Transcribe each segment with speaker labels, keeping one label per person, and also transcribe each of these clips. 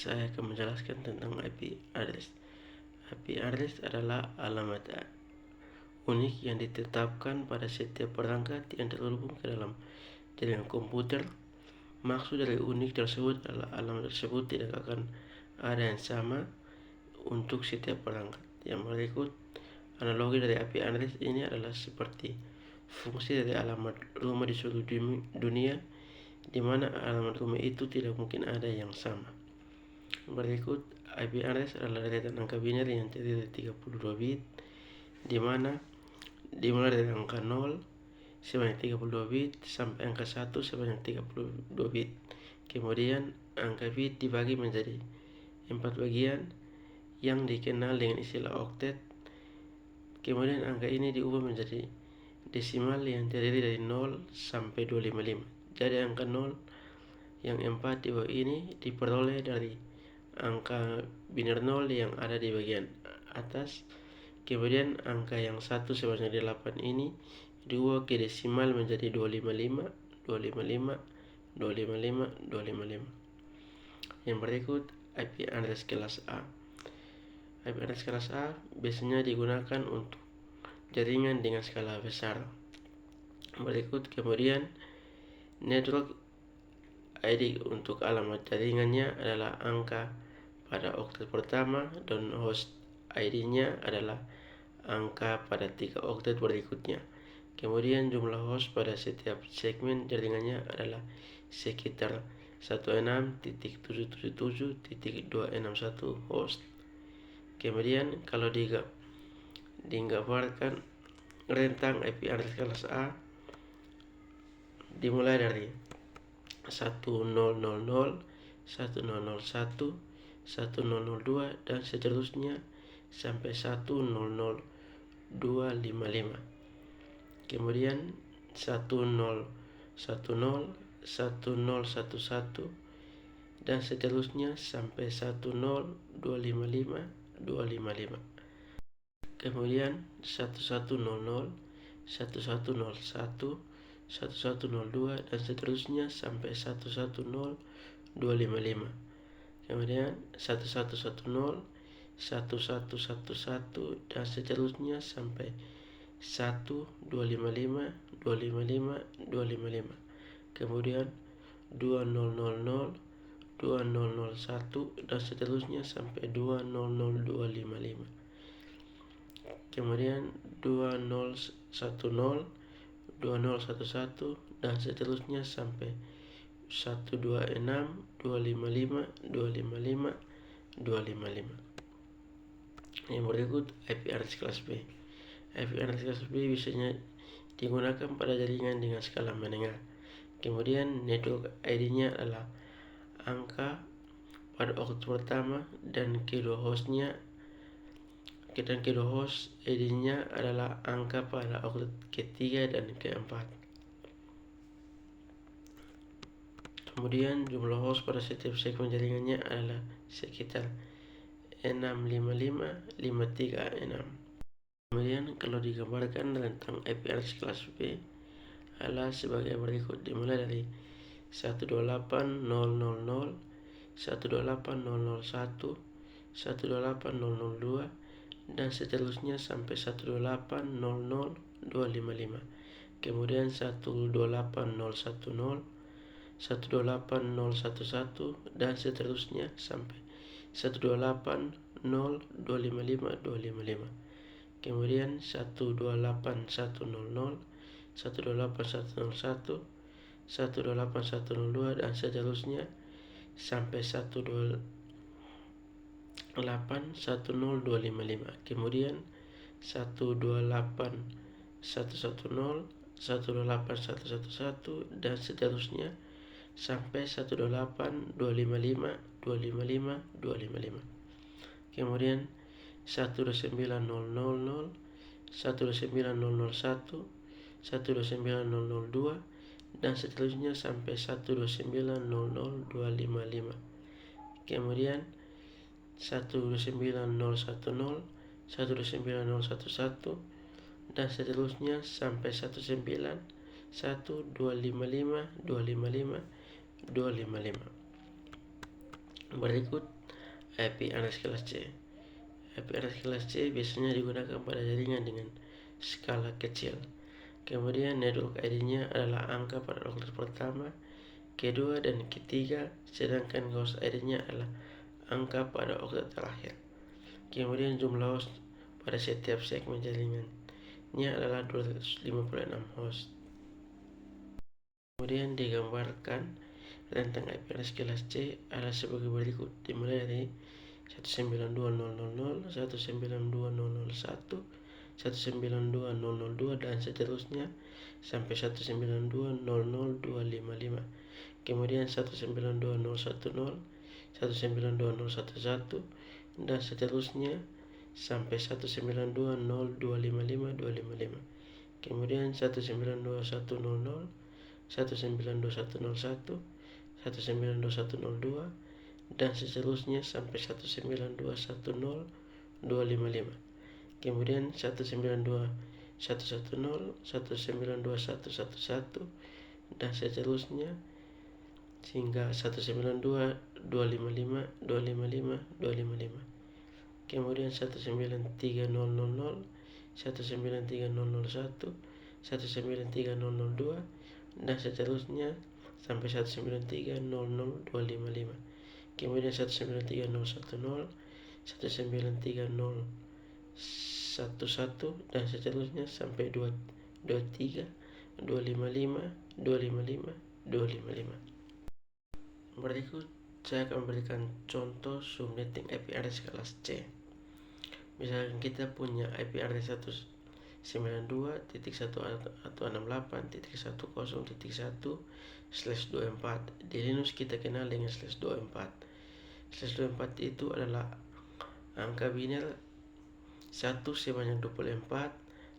Speaker 1: saya akan menjelaskan tentang IP address. IP address adalah alamat unik yang ditetapkan pada setiap perangkat yang terhubung ke dalam jaringan komputer. Maksud dari unik tersebut adalah alamat tersebut tidak akan ada yang sama untuk setiap perangkat. Yang berikut analogi dari IP address ini adalah seperti fungsi dari alamat rumah di seluruh dunia, di mana alamat rumah itu tidak mungkin ada yang sama. Berikut IP address adalah deretan angka biner yang terdiri dari 32 bit, di mana dimulai dari angka 0 sebanyak 32 bit sampai angka 1 sebanyak 32 bit. Kemudian angka bit dibagi menjadi 4 bagian yang dikenal dengan istilah oktet. Kemudian angka ini diubah menjadi desimal yang terdiri dari 0 sampai 255. Jadi angka 0 yang 4 di bawah ini diperoleh dari angka biner 0 yang ada di bagian atas. Kemudian angka yang 1 sebanyak 8 ini diubah ke desimal menjadi 255, 255, 255, 255. Yang berikut IP address kelas A. IP address kelas A biasanya digunakan untuk jaringan dengan skala besar. Berikut kemudian network ID untuk alamat jaringannya adalah angka pada oktet pertama dan host ID-nya adalah angka pada 3 oktet berikutnya. Kemudian jumlah host pada setiap segmen jaringannya adalah sekitar 16.777.261 host. Kemudian kalau digambarkan rentang IP address kelas A dimulai dari 1000, 1001, 1002 dan seterusnya sampai 100255. Kemudian 1010, 1011 dan seterusnya sampai 10255, 255. Kemudian 1100, 1101, 1102 dan seterusnya sampai 110255. Kemudian 1110, 1111 dan seterusnya sampai 1255, 255, 255. Kemudian 2000, 2001 dan seterusnya sampai 200255. Kemudian 2010, 2011 dan seterusnya sampai 126, 255, 255, 255. Yang berikut IP address kelas B. IP address kelas B biasanya digunakan pada jaringan dengan skala menengah. Kemudian network ID-nya adalah angka pada oktet pertama dan kedua host ID-nya adalah angka pada oktet ketiga dan keempat. Kemudian jumlah host pada setiap segmen jaringannya adalah sekitar 655.536. Kemudian kalau digambarkan tentang IP address kelas B adalah sebagai berikut, dimulai dari 128.000, 128.001, 128.002 dan seterusnya sampai 128.00255. Kemudian 128.010, 128.011 dan seterusnya sampai 128.0255255. Kemudian 128.100, 128.101, 128.102 dan seterusnya sampai 128.10255. Kemudian 128.110, 128.111 dan seterusnya sampai 128.255, 255, 255. Kemudian 129.000, 129.001, 129.002 dan seterusnya sampai 129.00255. Kemudian 129.010, 129.011 dan seterusnya sampai 191.255, 255, 255. Berikut IP address kelas C. IP address kelas C biasanya digunakan pada jaringan dengan skala kecil. Kemudian network ID-nya adalah angka pada oktet pertama, kedua, dan ketiga, sedangkan host ID-nya adalah angka pada oktet terakhir. Kemudian jumlah host pada setiap segmen jaringannya adalah 256 host. Kemudian digambarkan tentang IP address kelas C adalah sebagai berikut, dimulai dari 192.0.0.0, 192.0.0.1, 192.0.0.2 dan seterusnya sampai 192.0.0.255. Kemudian 192.0.1.0, 192.0.1.1 dan seterusnya sampai 192.0.255.255. Kemudian 192.1.0.0, 192.1.0.1, 192.1.0.2 dan seterusnya sampai 192.1.0.255. Kemudian 192.1.1.0, 192.1.1.1 dan seterusnya sehingga 192.255.255.255. Kemudian 193.000, 193.001, 193.002 dan seterusnya sampai 193.00255. Kemudian 193.010, 193.011 dan seterusnya sampai 223, 255, 255, 255. Berikut saya akan memberikan contoh subnetting IP address kelas C. Misalkan kita punya IP address 192.168.1.1/24. Di Linux kita kenal dengan /24. /24 itu adalah angka biner 1 sebanyak 24.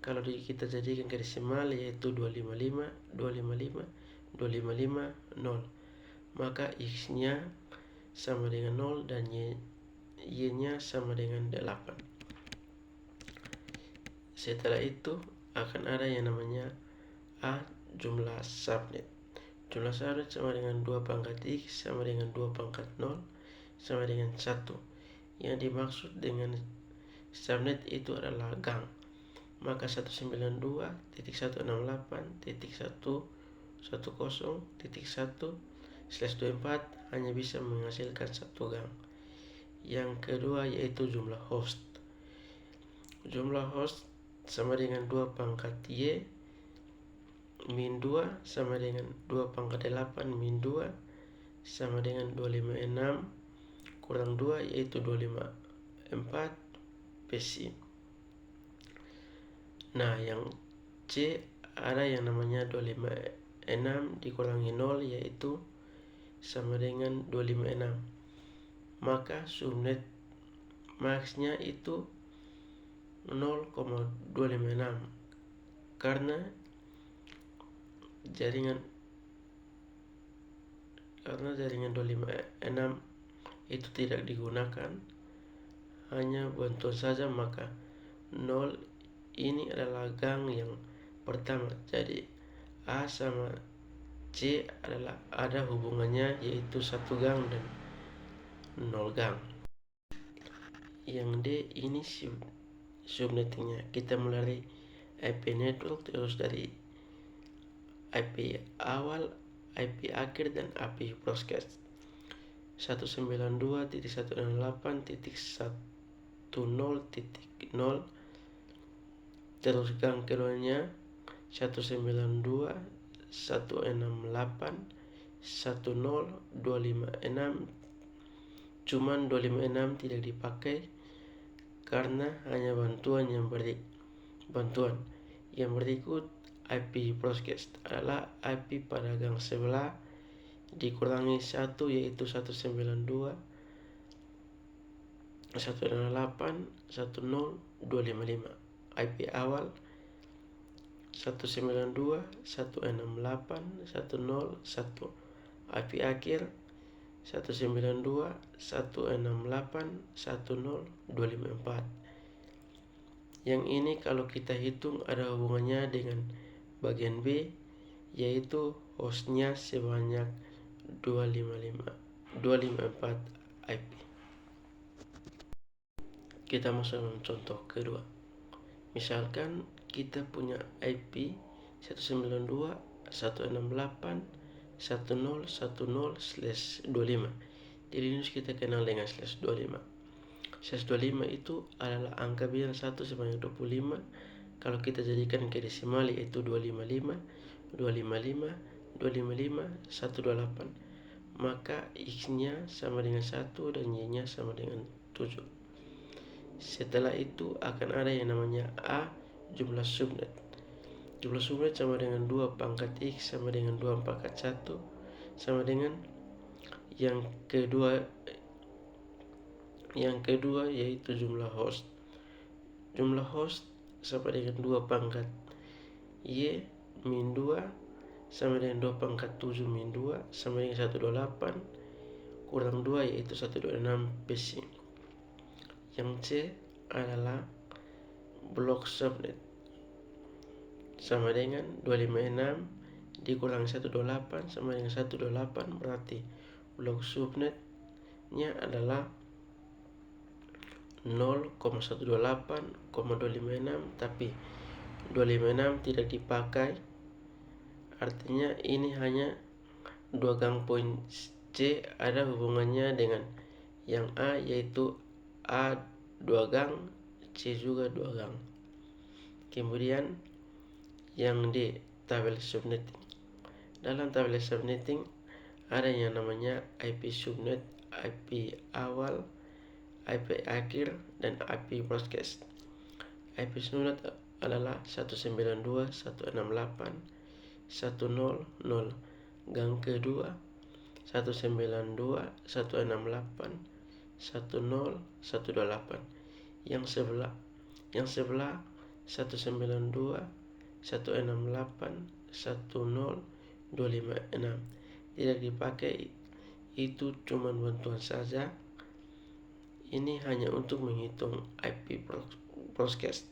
Speaker 1: Kalau kita jadikan ke desimal yaitu 255, 255, 255, 0. Maka X-nya sama dengan 0 dan Y-nya sama dengan 8. Setelah itu akan ada yang namanya A, jumlah subnet. Jumlah subnet sama dengan 2 pangkat X sama dengan 2 pangkat 0 sama dengan 1. Yang dimaksud dengan subnet itu adalah gang. Maka 192.168.1.10.1/24 hanya bisa menghasilkan satu gang. Yang kedua yaitu jumlah host. Jumlah host sama dengan 2 pangkat Y min 2 sama dengan 2 pangkat 8 min 2 sama dengan 256 kurang 2 yaitu 254 PSI. Nah, yang C ada yang namanya 256 dikurangi 0 yaitu sama dengan 256. Maka subnet maxnya itu 0,256 karena jaringan 256 itu tidak digunakan, hanya bantuan saja. Maka 0 ini adalah gang yang pertama. Jadi A sama C adalah ada hubungannya yaitu 1 gang dan 0 gang. Yang D ini subnettingnya. Kita mulai IP network terus dari IP awal, IP akhir dan IP broadcast. 192.168.10.0 terus gang keduanya 192.168.10.256. Cuman 256 tidak dipakai karena hanya bantuan. Yang berikut IP broadcast adalah IP pada gang sebelah dikurangi 1 yaitu 192.168.10.255. IP awal 192.168.101. IP akhir 192.168.10.254. Yang ini kalau kita hitung ada hubungannya dengan bagian B yaitu hostnya sebanyak 254 IP. Kita masuk dalam contoh kedua. Misalkan kita punya IP 192.168.1010/25. Di Linux kita kenal dengan /25. /25 itu adalah angka bilang 1 sebanyak 25. Kalau kita jadikan ke desimal yaitu 255, 128. Maka X-nya sama dengan 1 dan Y-nya sama dengan 7. Setelah itu akan ada yang namanya A, jumlah subnet. Jumlah subnet sama dengan 2 pangkat X sama dengan 2 pangkat 1 sama dengan yang kedua yaitu jumlah host. Jumlah host sama dengan 2 pangkat Y min 2 sama dengan 2 pangkat 7 min 2 sama dengan 128 kurang 2 yaitu 126 PC. Yang C adalah blok subnet sama dengan 256 dikurang 128 sama dengan 128, berarti blok subnetnya adalah 0,128,256, tapi 256 tidak dipakai, artinya ini hanya 2 gang poin C ada hubungannya dengan yang A, yaitu A 2 gang, C juga 2 gang. Kemudian yang D, tabel subnetting. Dalam tabel subnetting ada yang namanya IP subnet, IP awal, IP akhir, dan IP broadcast. IP subnet adalah 192.168.100 gang kedua 192.168.10128. Yang sebelah 192.168.10256 tidak dipakai, itu cuma bantuan saja. Ini hanya untuk menghitung IP broadcast.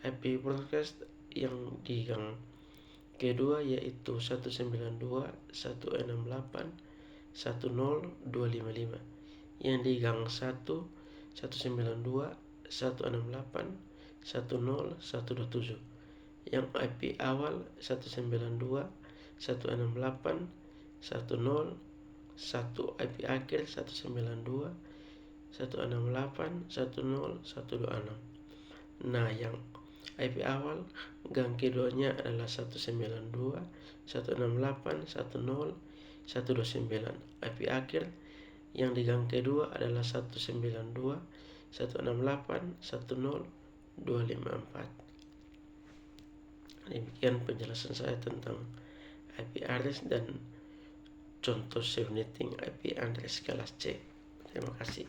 Speaker 1: IP broadcast yang di gang kedua yaitu 192.168.10255. Yang di gang 192.168.10127. Yang IP awal 192.168.101. IP akhir 192.168.10126. Nah, yang IP awal gang keduanya adalah 192.168.10129. IP akhir yang di gang kedua adalah 192.168.10254. Demikian penjelasan saya tentang IP address dan contoh subnetting IP address kelas C. Terima kasih.